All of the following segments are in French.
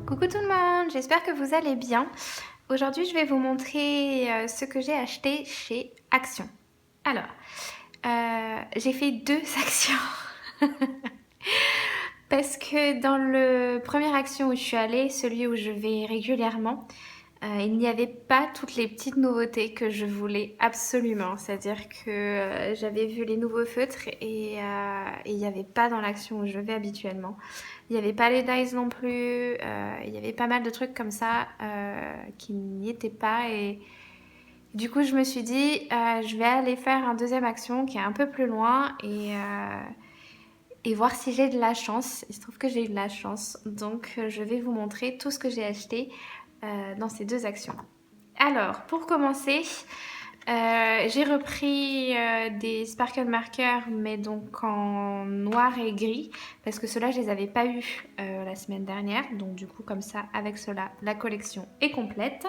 Coucou tout le monde, j'espère que vous allez bien. Aujourd'hui, je vais vous montrer ce que j'ai acheté chez Action. Alors, j'ai fait deux actions. Parce que dans le premier Action où je suis allée, celui où je vais régulièrement, il n'y avait pas toutes les petites nouveautés que je voulais absolument. C'est-à-dire que j'avais vu les nouveaux feutres et il n'y avait pas dans l'Action où je vais habituellement. Il n'y avait pas les dies non plus, il y avait pas mal de trucs comme ça qui n'y étaient pas et du coup je me suis dit je vais aller faire un deuxième action qui est un peu plus loin et voir si j'ai de la chance. Il se trouve que j'ai eu de la chance, donc je vais vous montrer tout ce que j'ai acheté dans ces deux actions. Alors pour commencer, j'ai repris des sparkle markers mais donc en noir et gris parce que ceux-là je les avais pas eu la semaine dernière, donc du coup comme ça avec cela la collection est complète.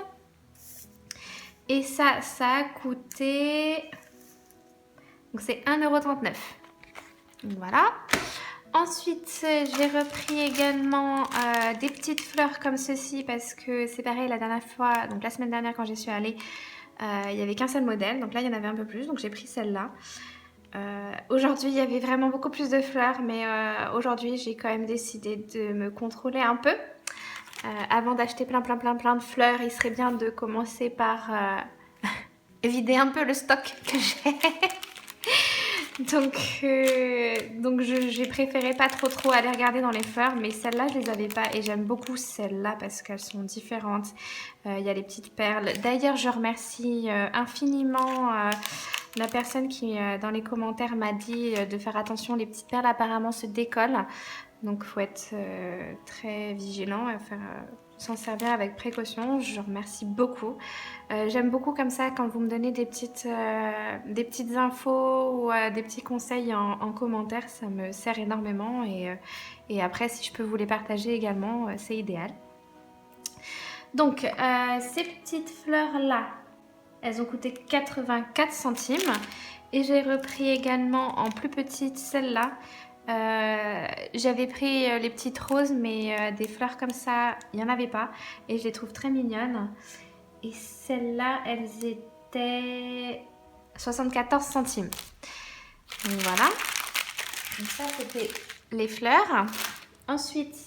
Et ça a coûté, donc c'est 1,39 €. Donc voilà. Ensuite j'ai repris également des petites fleurs comme ceci parce que c'est pareil la dernière fois, donc la semaine dernière quand j'y suis allée, il n'y avait qu'un seul modèle, donc là il y en avait un peu plus, donc j'ai pris celle-là. Aujourd'hui il y avait vraiment beaucoup plus de fleurs, mais aujourd'hui j'ai quand même décidé de me contrôler un peu. Avant d'acheter plein de fleurs, il serait bien de commencer par vider un peu le stock que j'ai. Donc j'ai préféré pas trop aller regarder dans les fleurs, mais celles-là je les avais pas et j'aime beaucoup celles-là parce qu'elles sont différentes. Il y a les petites perles. D'ailleurs je remercie infiniment la personne qui dans les commentaires m'a dit de faire attention, les petites perles apparemment se décollent. Donc il faut être très vigilant et s'en servir avec précaution. Je remercie beaucoup. J'aime beaucoup comme ça quand vous me donnez des petites infos ou des petits conseils en commentaire. Ça me sert énormément et après si je peux vous les partager également, c'est idéal. Donc ces petites fleurs là, elles ont coûté 84 centimes et j'ai repris également en plus petite celle-là. J'avais pris les petites roses mais des fleurs comme ça il n'y en avait pas et je les trouve très mignonnes. Et celles-là elles étaient 74 centimes. Donc voilà, donc ça c'était les fleurs. Ensuite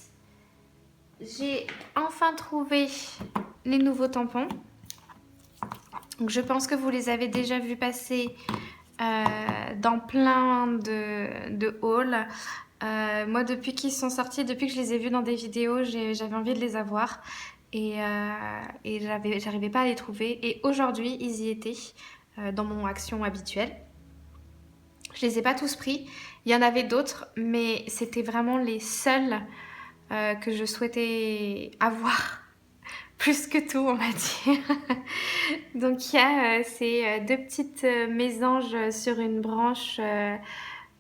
j'ai enfin trouvé les nouveaux tampons. Donc je pense que vous les avez déjà vus passer dans plein de hauls. Moi depuis qu'ils sont sortis, depuis que je les ai vus dans des vidéos, j'avais envie de les avoir et j'arrivais pas à les trouver. Et aujourd'hui ils y étaient dans mon action habituelle. Je les ai pas tous pris, il y en avait d'autres mais c'était vraiment les seuls que je souhaitais avoir. Plus que tout, on va dire. Donc il y a ces deux petites mésanges sur une branche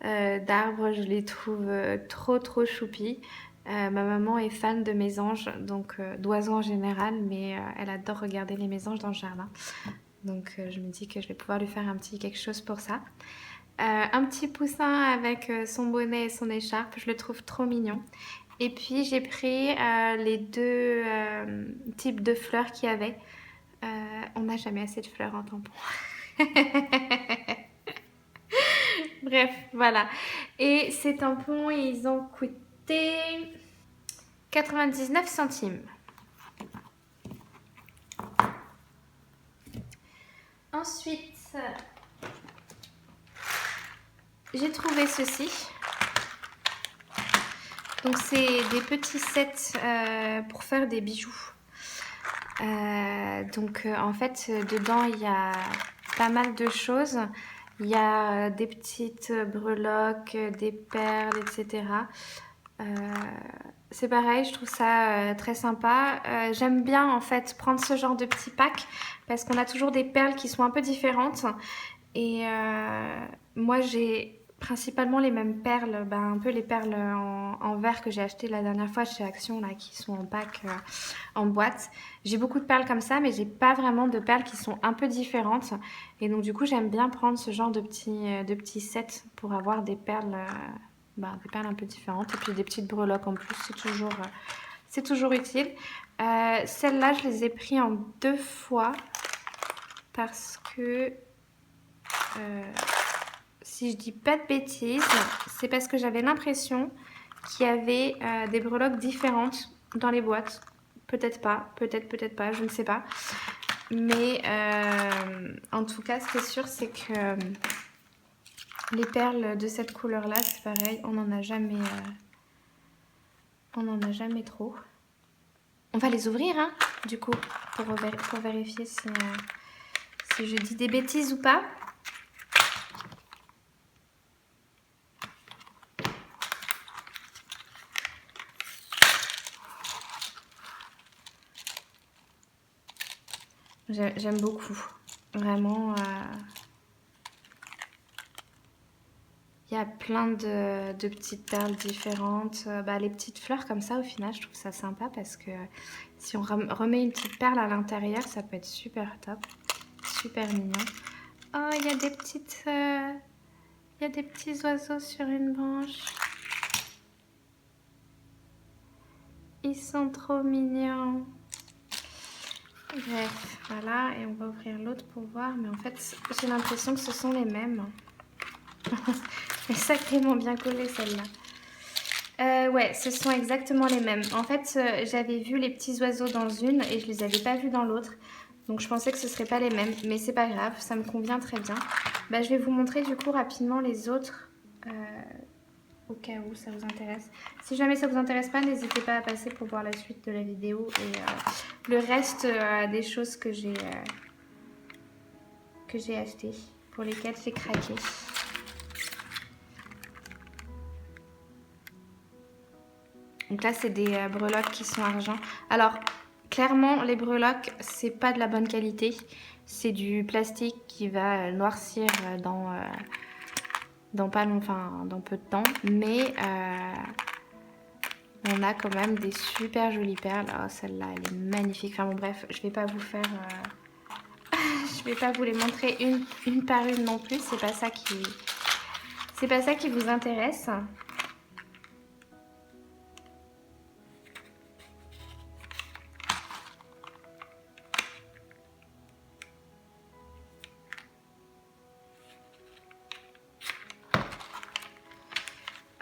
d'arbre. Je les trouve trop choupies. Ma maman est fan de mésanges, donc d'oiseaux en général, mais elle adore regarder les mésanges dans le jardin. Donc je me dis que je vais pouvoir lui faire un petit quelque chose pour ça. Un petit poussin avec son bonnet et son écharpe, je le trouve trop mignon. Et puis j'ai pris les deux types de fleurs qu'il y avait. On n'a jamais assez de fleurs en tampon. Bref, voilà. Et ces tampons, ils ont coûté 99 centimes. Ensuite, j'ai trouvé ceci. Donc c'est des petits sets pour faire des bijoux. En fait dedans il y a pas mal de choses. Il y a des petites breloques, des perles, etc. C'est pareil, je trouve ça très sympa. J'aime bien en fait prendre ce genre de petits packs parce qu'on a toujours des perles qui sont un peu différentes. Et moi j'ai principalement les mêmes perles, un peu les perles en verre que j'ai acheté la dernière fois chez Action là, qui sont en pack, en boîte. J'ai beaucoup de perles comme ça, mais j'ai pas vraiment de perles qui sont un peu différentes. Et donc du coup j'aime bien prendre ce genre de petits sets pour avoir des perles un peu différentes. Et puis des petites breloques en plus, c'est toujours utile. Celles-là, je les ai pris en 2 fois parce que, si je dis pas de bêtises, c'est parce que j'avais l'impression qu'il y avait des breloques différentes dans les boîtes. Peut-être pas, peut-être pas, je ne sais pas. Mais en tout cas, ce qui est sûr, c'est que les perles de cette couleur-là, c'est pareil, on n'en a jamais trop. On va les ouvrir, hein, du coup, pour vérifier si je dis des bêtises ou pas. J'aime beaucoup, vraiment. Il y a plein de petites perles différentes. Les petites fleurs comme ça, au final, je trouve ça sympa parce que si on remet une petite perle à l'intérieur, ça peut être super top, super mignon. Oh, il y a des petites, il y a des petits oiseaux sur une branche. Ils sont trop mignons. Bref, voilà, et on va ouvrir l'autre pour voir, mais en fait, j'ai l'impression que ce sont les mêmes. Elle est sacrément bien collée, celle-là. Ouais, ce sont exactement les mêmes. En fait, j'avais vu les petits oiseaux dans une et je les avais pas vus dans l'autre. Donc je pensais que ce serait pas les mêmes, mais c'est pas grave, ça me convient très bien. Je vais vous montrer du coup rapidement les autres. Au cas où ça vous intéresse. Si jamais ça vous intéresse pas, n'hésitez pas à passer pour voir la suite de la vidéo et le reste des choses que j'ai achetées, pour lesquelles j'ai craqué. Donc là, c'est des breloques qui sont argent. Alors, clairement, les breloques, c'est pas de la bonne qualité. C'est du plastique qui va noircir dans peu de temps, mais on a quand même des super jolies perles. Oh, celle-là, elle est magnifique. Enfin bon, bref, je vais pas vous faire, je vais pas vous les montrer une par une non plus. C'est pas ça qui vous intéresse.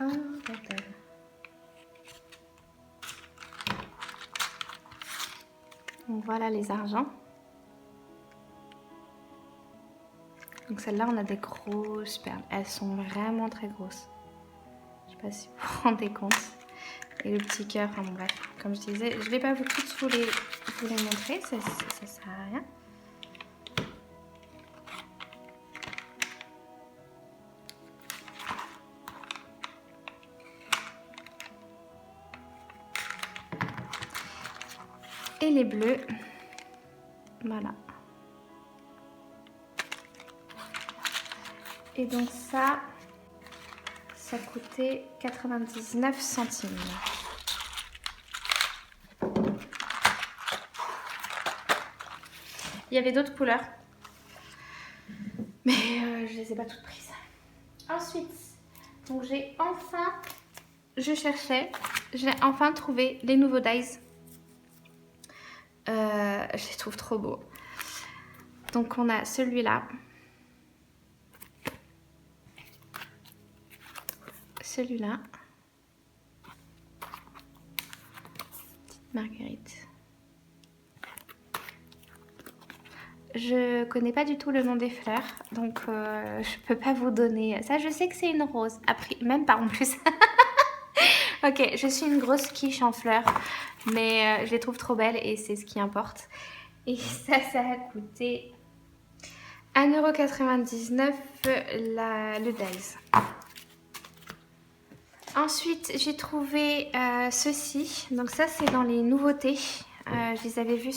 Oh, bordel. Donc voilà les argents. Donc celles-là, on a des grosses perles. Elles sont vraiment très grosses. Je sais pas si vous vous rendez compte. Et le petit cœur, enfin bon, bref, comme je disais, je vais pas toutes vous les montrer, ça sert à rien. Et les bleus, voilà. Et donc ça coûtait 99 centimes. Il y avait d'autres couleurs, mais je les ai pas toutes prises. Ensuite, donc j'ai enfin trouvé les nouveaux dies. Je les trouve trop beaux. Donc on a celui-là. Celui-là. Petite marguerite. Je connais pas du tout le nom des fleurs, donc je peux pas vous donner ça. Je sais que c'est une rose, après même pas en plus. Ok, je suis une grosse quiche en fleurs, mais je les trouve trop belles et c'est ce qui importe. Et ça a coûté 1,99 € le dies. Ensuite, j'ai trouvé ceci. Donc ça, c'est dans les nouveautés. Je les avais vus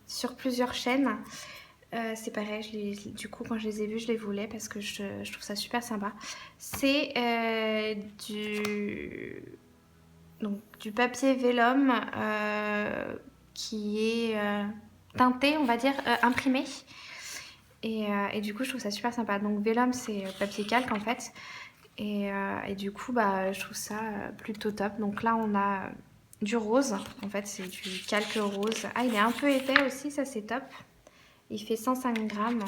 sur plusieurs chaînes. C'est pareil, du coup quand je les ai vus, je les voulais parce que je trouve ça super sympa. C'est du papier vélum qui est teinté, on va dire, imprimé. Et du coup, je trouve ça super sympa. Donc vélum, c'est papier calque en fait. Et du coup, bah, je trouve ça plutôt top. Donc là, on a du rose. En fait, c'est du calque rose. Ah, il est un peu épais aussi, ça c'est top. Il fait 105 grammes.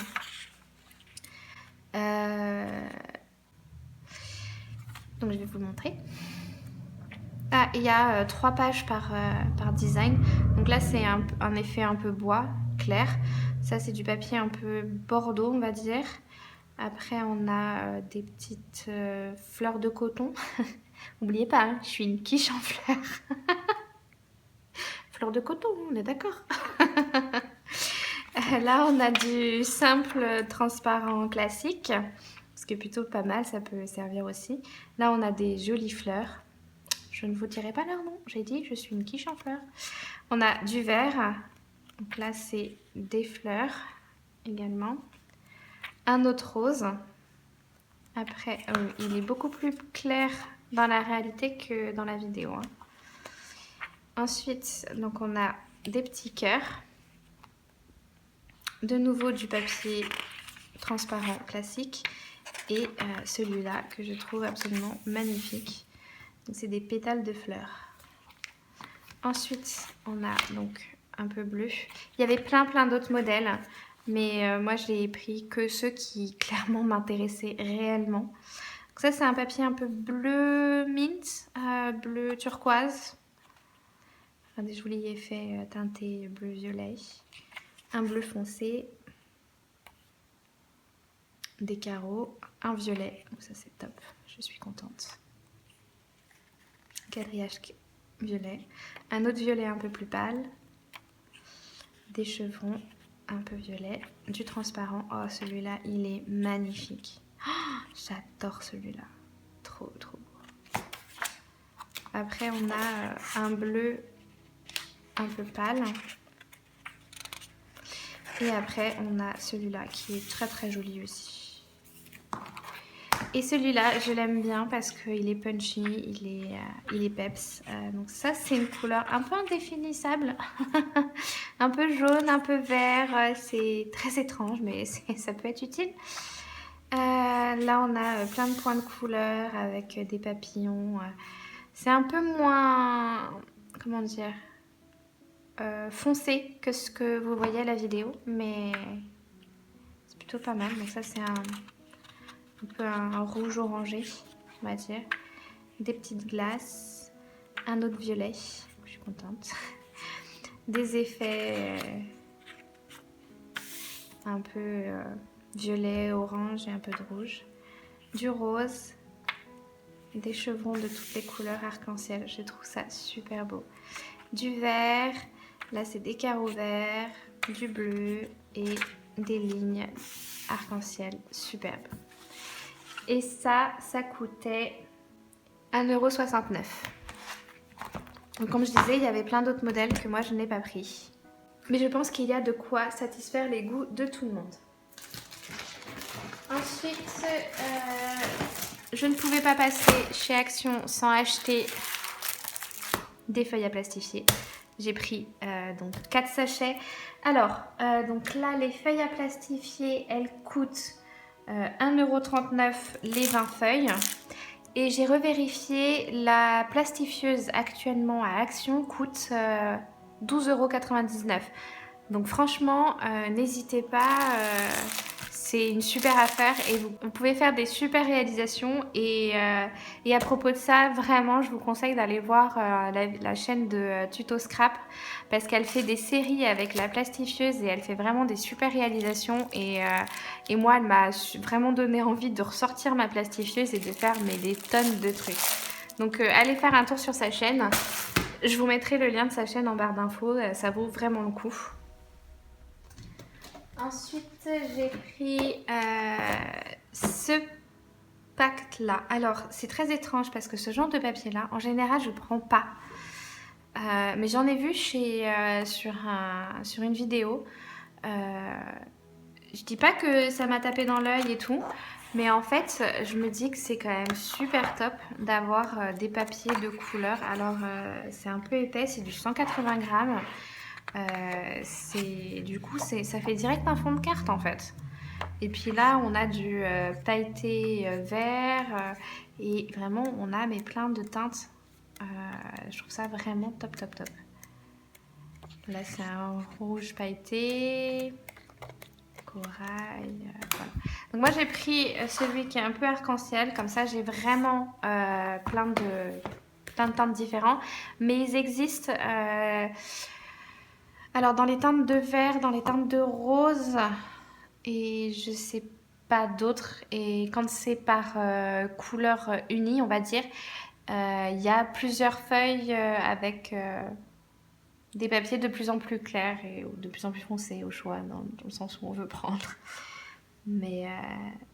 Donc je vais vous le montrer. Ah, il y a 3 pages par design. Donc là, c'est un effet un peu bois, clair. Ça, c'est du papier un peu bordeaux, on va dire. Après, on a des petites fleurs de coton. N'oubliez pas, hein, je suis une quiche en fleurs. Fleurs de coton, on est d'accord. Là, on a du simple transparent classique. Ce qui est plutôt pas mal, ça peut servir aussi. Là, on a des jolies fleurs. Je ne vous dirai pas leur nom, j'ai dit, je suis une quiche en fleurs. On a du vert. Donc là, c'est des fleurs également. Un autre rose. Après, il est beaucoup plus clair dans la réalité que dans la vidéo. Hein. Ensuite, donc on a des petits cœurs. De nouveau du papier transparent classique. Et celui-là que je trouve absolument magnifique. C'est des pétales de fleurs. Ensuite, on a donc un peu bleu. Il y avait plein d'autres modèles. Mais moi, je n'ai pris que ceux qui clairement m'intéressaient réellement. Donc ça, c'est un papier un peu bleu mint, bleu turquoise. Enfin, des jolis effets teintés bleu-violet. Un bleu foncé. Des carreaux. Un violet. Donc ça, c'est top. Je suis contente. Quadrillage violet. Un autre violet un peu plus pâle. Des chevrons un peu violet, du transparent. Oh, celui-là, il est magnifique. Oh, j'adore celui-là. Trop beau. Après, on a un bleu un peu pâle. Et après, on a celui-là qui est très joli aussi. Et celui-là, je l'aime bien parce qu'il est punchy, il est peps. Donc ça, c'est une couleur un peu indéfinissable. Un peu jaune, un peu vert. C'est très étrange, mais ça peut être utile. Là, on a plein de points de couleur avec des papillons. C'est un peu moins, comment dire, foncé que ce que vous voyez à la vidéo. Mais c'est plutôt pas mal. Donc ça, c'est un peu un rouge orangé, on va dire. Des petites glaces. Un autre violet. Je suis contente. Des effets un peu violet, orange et un peu de rouge. Du rose. Des chevrons de toutes les couleurs arc-en-ciel. Je trouve ça super beau. Du vert. Là, c'est des carreaux verts. Du bleu et des lignes arc-en-ciel. Superbe. Et ça coûtait 1,69 €. Donc comme je disais, il y avait plein d'autres modèles que moi je n'ai pas pris. Mais je pense qu'il y a de quoi satisfaire les goûts de tout le monde. Ensuite, je ne pouvais pas passer chez Action sans acheter des feuilles à plastifier. J'ai pris donc 4 sachets. Alors, donc là, les feuilles à plastifier, elles coûtent 1,39 € les 20 feuilles. Et j'ai revérifié, la plastifieuse actuellement à Action coûte 12,99 €. Donc franchement, n'hésitez pas, c'est une super affaire et vous pouvez faire des super réalisations. Et à propos de ça, vraiment, je vous conseille d'aller voir la chaîne de Tuto Scrap parce qu'elle fait des séries avec la plastifieuse et elle fait vraiment des super réalisations. Et moi, elle m'a vraiment donné envie de ressortir ma plastifieuse et de faire des tonnes de trucs. Donc allez faire un tour sur sa chaîne. Je vous mettrai le lien de sa chaîne en barre d'infos, ça vaut vraiment le coup. Ensuite, j'ai pris ce pack-là. Alors, c'est très étrange parce que ce genre de papier-là, en général, je ne prends pas. Mais j'en ai vu sur une vidéo. Je dis pas que ça m'a tapé dans l'œil et tout, mais en fait, je me dis que c'est quand même super top d'avoir des papiers de couleur. Alors, c'est un peu épais, c'est du 180 grammes. Du coup, ça fait direct un fond de carte en fait. Et puis là, on a du pailleté vert. Et vraiment, on a mais plein de teintes. Je trouve ça vraiment top, top, top. Là, c'est un rouge pailleté. Corail. Voilà. Donc moi, j'ai pris celui qui est un peu arc-en-ciel. Comme ça, j'ai vraiment plein de teintes différentes. Mais ils existent... alors, dans les teintes de vert, dans les teintes de rose... Et je sais pas d'autres. Et quand c'est par couleur unie, on va dire, il y a plusieurs feuilles avec des papiers de plus en plus clairs et de plus en plus foncés au choix, dans le sens où on veut prendre. Mais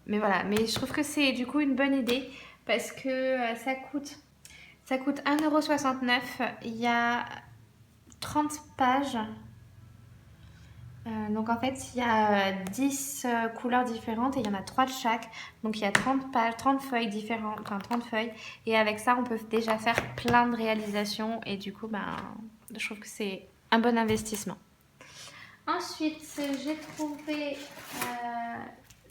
voilà. Mais je trouve que c'est du coup une bonne idée parce que ça coûte 1,69 €. Il y a 30 pages. Donc en fait, il y a 10 couleurs différentes et il y en a 3 de chaque. Donc il y a 30 pages, 30 feuilles différentes, enfin 30 feuilles. Et avec ça, on peut déjà faire plein de réalisations. Et du coup, ben, je trouve que c'est un bon investissement. Ensuite, j'ai trouvé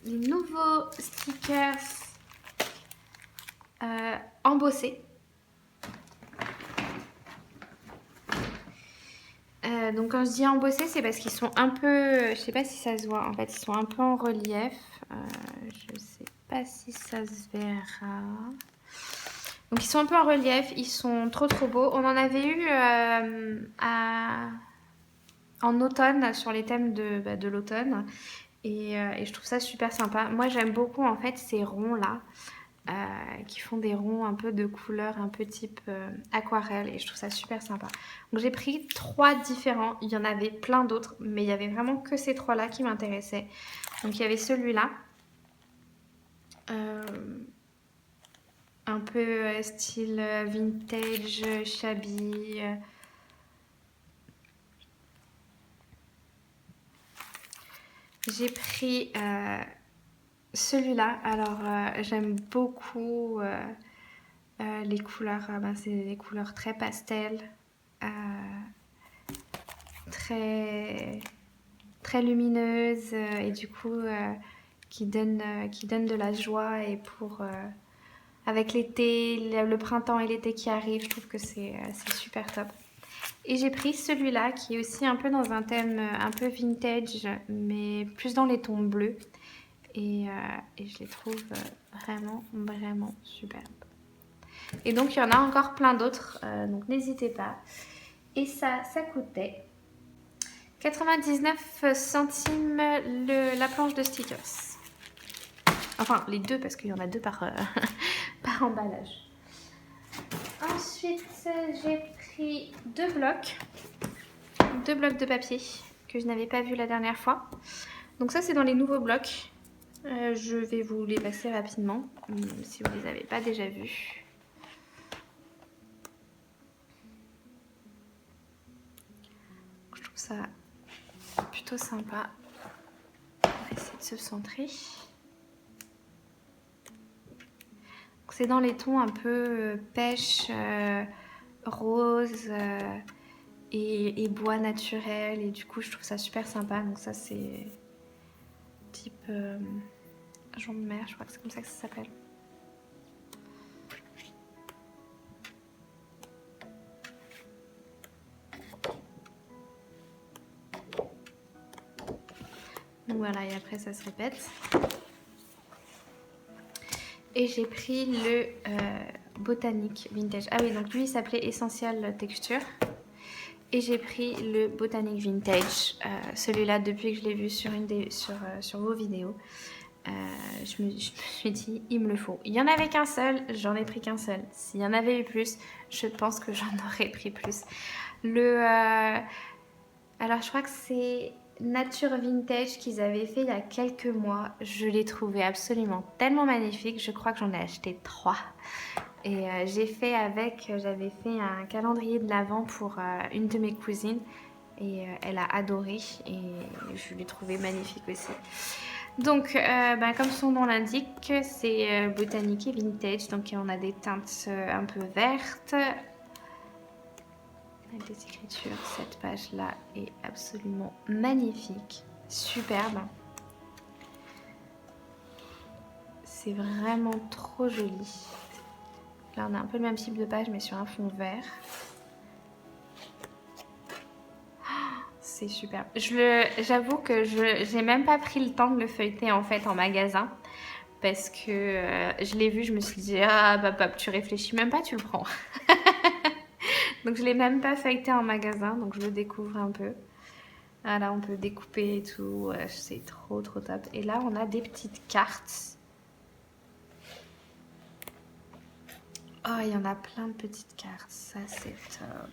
les nouveaux stickers embossés. Donc quand je dis embossés, c'est parce qu'ils sont un peu... Je sais pas si ça se voit. En fait, ils sont un peu en relief. Je sais pas si ça se verra. Donc ils sont un peu en relief. Ils sont trop trop beaux. On en avait eu en automne sur les thèmes de l'automne. Et je trouve ça super sympa. Moi, j'aime beaucoup en fait ces ronds là. Qui font des ronds un peu de couleur un peu type aquarelle et je trouve ça super sympa. Donc j'ai pris 3 différents, il y en avait plein d'autres mais il y avait vraiment que ces 3 là qui m'intéressaient. Donc il y avait celui-là, un peu style vintage, shabby. J'ai pris celui-là, alors j'aime beaucoup les couleurs, ben, c'est des couleurs très pastel, très, très lumineuses et du coup qui donnent de la joie et pour avec l'été, le printemps et l'été qui arrivent, je trouve que c'est super top. Et j'ai pris celui-là qui est aussi un peu dans un thème un peu vintage mais plus dans les tons bleus et je les trouve vraiment vraiment superbes. Et donc il y en a encore plein d'autres, donc n'hésitez pas. Et ça coûtait 99 centimes la planche de stickers. Enfin les deux parce qu'il y en a deux par, par emballage. Ensuite j'ai pris deux blocs de papier que je n'avais pas vu la dernière fois. Donc ça c'est dans les nouveaux blocs. Je vais vous les passer rapidement si vous ne les avez pas déjà vus. Je trouve ça plutôt sympa. On va essayer de se centrer. C'est dans les tons un peu pêche, rose et bois naturel. Et du coup, je trouve ça super sympa. Donc ça, c'est type jonc de mer, je crois que c'est comme ça que ça s'appelle. Donc voilà, et après ça se répète. Et j'ai pris le Botanique Vintage. Ah oui, donc lui il s'appelait Essential Texture. Et j'ai pris le Botanique Vintage. Celui-là, depuis que je l'ai vu sur vos vidéos, je me suis dit, il me le faut. Il n'y en avait qu'un seul, j'en ai pris qu'un seul. S'il y en avait eu plus, je pense que j'en aurais pris plus. Alors je crois que c'est Nature Vintage qu'ils avaient fait il y a quelques mois. Je l'ai trouvé absolument tellement magnifique. Je crois que j'en ai acheté 3. Et j'avais fait un calendrier de l'Avent pour une de mes cousines. Et elle a adoré. Et je l'ai trouvé magnifique aussi. Donc, comme son nom l'indique, c'est botanique et vintage. Donc, on a des teintes un peu vertes. Avec des écritures, cette page-là est absolument magnifique, superbe. c'est vraiment trop joli. Là on a un peu le même type de page mais sur un fond vert. C'est super. J'avoue que j'ai même pas pris le temps de le feuilleter en fait en magasin. Parce que je l'ai vu, je me suis dit, ah papa, tu réfléchis même pas, tu le prends. Donc je l'ai même pas feuilleté en magasin, donc je le découvre un peu. Voilà, on peut découper et tout, c'est trop trop top. Et là on a des petites cartes. Oh, il y en a plein de petites cartes, ça c'est top.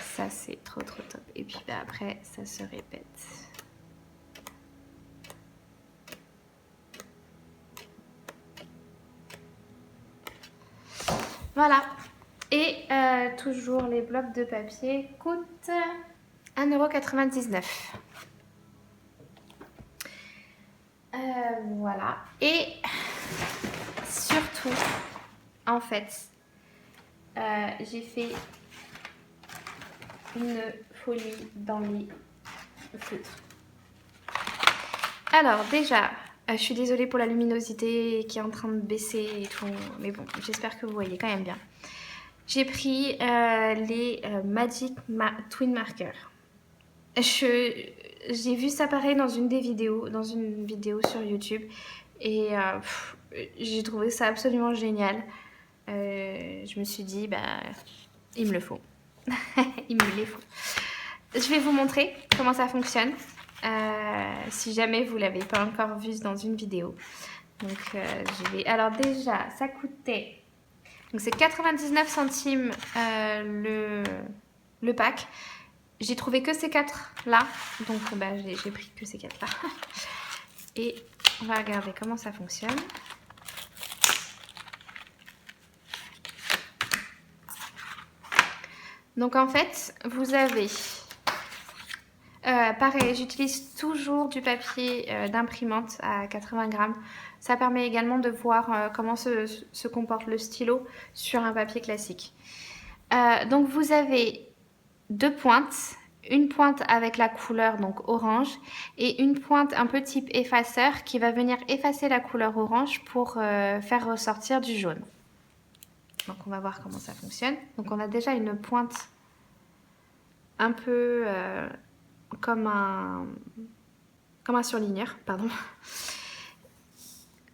Ça c'est trop trop top. Et puis bah, après ça se répète. Voilà. Et toujours les blocs de papier coûtent 1,99 €. Voilà. Et surtout, en fait, j'ai fait une folie dans les feutres. Alors déjà, je suis désolée pour la luminosité qui est en train de baisser et tout, mais bon, j'espère que vous voyez quand même bien. J'ai pris les Magic Twin Markers. J'ai vu ça pareil dans une vidéo sur YouTube et j'ai trouvé ça absolument génial. Je me suis dit, bah, il me le faut. Il me les faut. Je vais vous montrer comment ça fonctionne. Si jamais vous ne l'avez pas encore vu dans une vidéo. Donc, je vais... Alors déjà, ça coûtait... Donc c'est 99 centimes le pack. J'ai trouvé que ces 4 là. Donc bah, j'ai pris que ces 4 là. Et on va regarder comment ça fonctionne. Donc en fait, vous avez... pareil, j'utilise toujours du papier d'imprimante à 80 grammes. Ça permet également de voir comment se comporte le stylo sur un papier classique. Donc vous avez 2 pointes, une pointe avec la couleur donc orange et une pointe un peu type effaceur qui va venir effacer la couleur orange pour faire ressortir du jaune. Donc on va voir comment ça fonctionne. Donc on a déjà une pointe un peu comme un surligneur, pardon.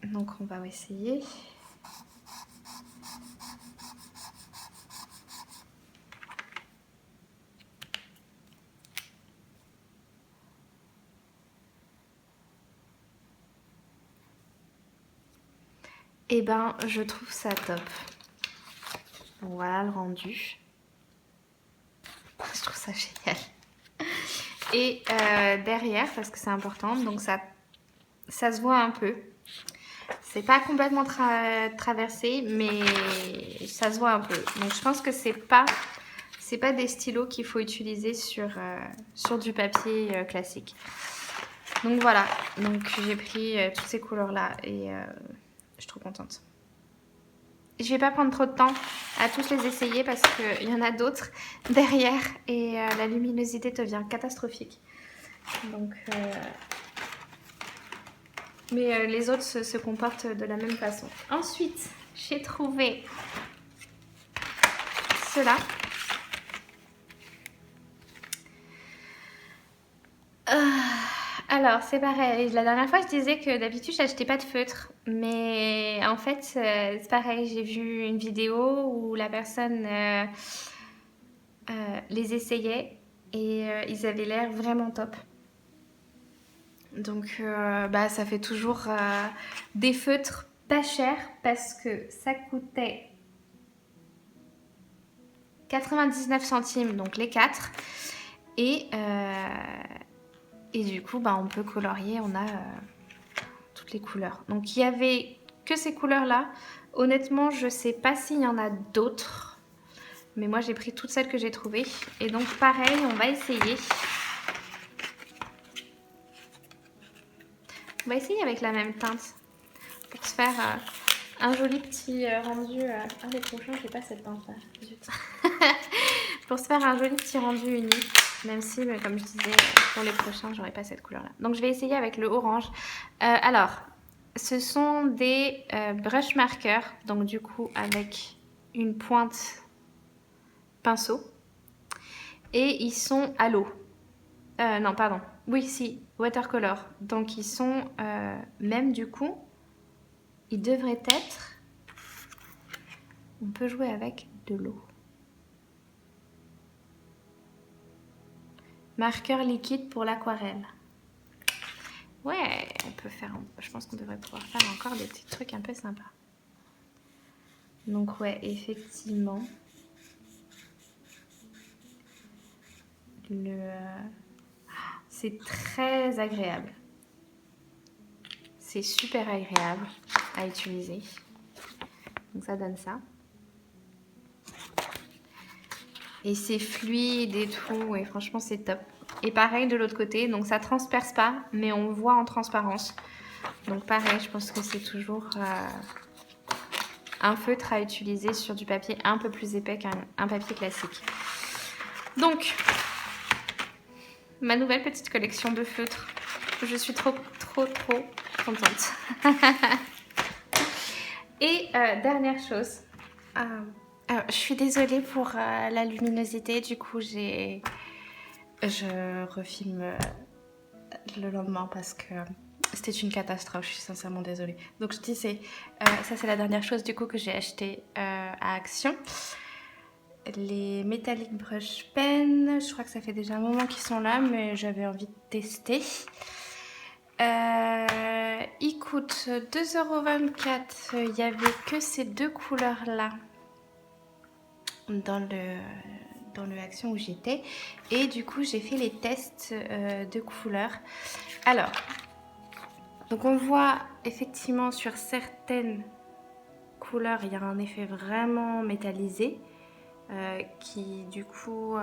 Donc on va essayer. Et ben je trouve ça top. Voilà le rendu. Je trouve ça génial. Et derrière, parce que c'est important, donc ça se voit un peu. C'est pas complètement traversé, mais ça se voit un peu. Donc je pense que c'est pas des stylos qu'il faut utiliser sur du papier classique. Donc voilà, donc j'ai pris toutes ces couleurs là et je suis trop contente. Je vais pas prendre trop de temps à tous les essayer parce qu'il y en a d'autres derrière et la luminosité devient catastrophique. Donc, mais les autres se comportent de la même façon. Ensuite, j'ai trouvé ceux-là. Alors, c'est pareil. La dernière fois, je disais que d'habitude, je n'achetais pas de feutre. Mais en fait, c'est pareil. J'ai vu une vidéo où la personne les essayait et ils avaient l'air vraiment top. Donc, bah, ça fait toujours des feutres pas chers parce que ça coûtait 99 centimes, donc les 4. Et du coup, bah, on peut colorier, on a toutes les couleurs. Donc, il y avait que ces couleurs-là. Honnêtement, je sais pas s'il y en a d'autres. Mais moi, j'ai pris toutes celles que j'ai trouvées. Et donc, pareil, on va essayer. On va essayer avec la même teinte. Pour se faire un joli petit rendu... Ah, les prochains, j'ai pas cette teinte-là. Pour se faire un joli petit rendu uni. Même si, comme je disais, pour les prochains, j'aurai pas cette couleur-là. Donc, je vais essayer avec le orange. Alors, ce sont des brush markers. Donc, du coup, avec une pointe pinceau. Et ils sont à l'eau. Non, pardon. Oui, si, watercolor. Donc, ils sont, même du coup, ils devraient être... On peut jouer avec de l'eau. Marqueur liquide pour l'aquarelle. Ouais, on peut faire... Je pense qu'on devrait pouvoir faire encore des petits trucs un peu sympas. Donc ouais, effectivement. C'est très agréable. C'est super agréable à utiliser. Donc ça donne ça. Et c'est fluide et tout, et franchement c'est top. Et pareil de l'autre côté, donc ça transperce pas, mais on voit en transparence. Donc pareil, je pense que c'est toujours un feutre à utiliser sur du papier un peu plus épais qu'un papier classique. Donc, ma nouvelle petite collection de feutres. Je suis trop contente. Et dernière chose. Je suis désolée pour la luminosité, du coup je refilme le lendemain parce que c'était une catastrophe, je suis sincèrement désolée. Donc je disais, ça c'est la dernière chose du coup que j'ai acheté à Action. Les Metallic Brush Pen, je crois que ça fait déjà un moment qu'ils sont là, mais j'avais envie de tester. Ils coûtent 2,24 €. Il n'y avait que ces deux couleurs là dans le Action où j'étais, et du coup j'ai fait les tests de couleurs. Alors, donc on voit effectivement sur certaines couleurs il y a un effet vraiment métallisé qui du coup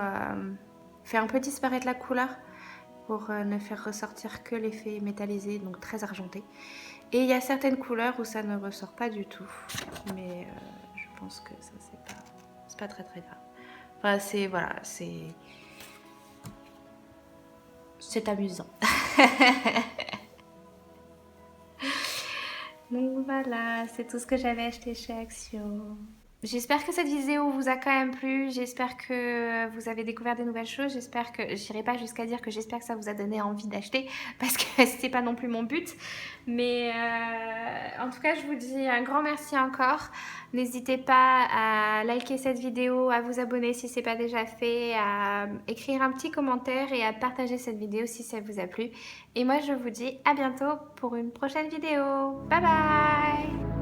fait un peu disparaître la couleur pour ne faire ressortir que l'effet métallisé, donc très argenté. Et il y a certaines couleurs où ça ne ressort pas du tout, mais je pense que ça c'est pas très grave. Enfin, c'est amusant. Donc voilà, c'est tout ce que j'avais acheté chez Action. J'espère que cette vidéo vous a quand même plu, j'espère que vous avez découvert des nouvelles choses, j'espère que, j'irai pas jusqu'à dire que j'espère que ça vous a donné envie d'acheter, parce que c'est pas non plus mon but, mais en tout cas je vous dis un grand merci encore, n'hésitez pas à liker cette vidéo, à vous abonner si c'est pas déjà fait, à écrire un petit commentaire et à partager cette vidéo si ça vous a plu, et moi je vous dis à bientôt pour une prochaine vidéo, bye bye.